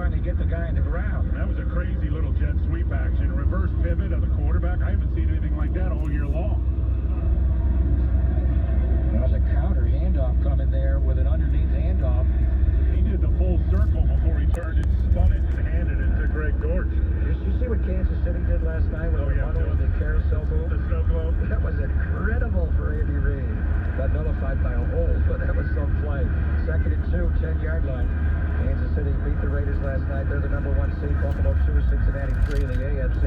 trying to get the guy in the ground. That was a crazy little jet sweep action. Reverse pivot of the quarterback. I haven't seen anything like that all year long. There was a counter handoff coming there with an underneath handoff. He did the full circle before he turned and spun it and handed it to Greg Dortch. Did you see what Kansas City did last night with the funnel and the carousel move? The snow globe. That was incredible for Andy Reid. Got nullified by a hole, but that was some play. 2nd and 2, 10-yard line. Kansas City beat the Raiders last night. They're the number 1 seed. Buffalo 2, Cincinnati 3 in the AFC.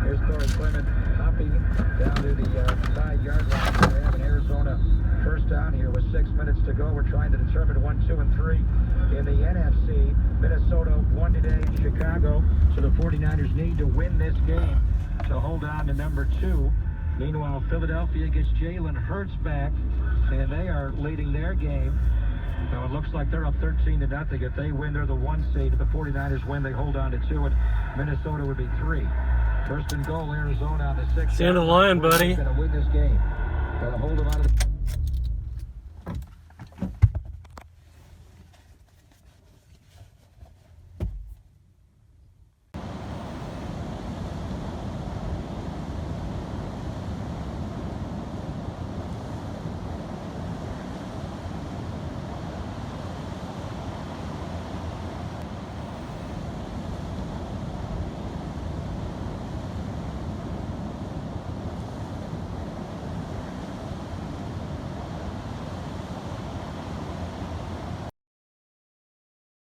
Here's Corey Clement hopping down to the 5-yard line. We're having Arizona first down here with 6 minutes to go. We're trying to determine 1, 2, and 3 in the NFC. Minnesota won today in Chicago, so the 49ers need to win this game to hold on to number 2. Meanwhile, Philadelphia gets Jalen Hurts back, and they are leading their game. So it looks like they're up 13-0. If they win, they're the 1 seed. If the 49ers win, they hold on to 2, and Minnesota would be 3. First and goal, Arizona on the 6th. Stand in line, buddy. Going to win this game. Got to hold them out of the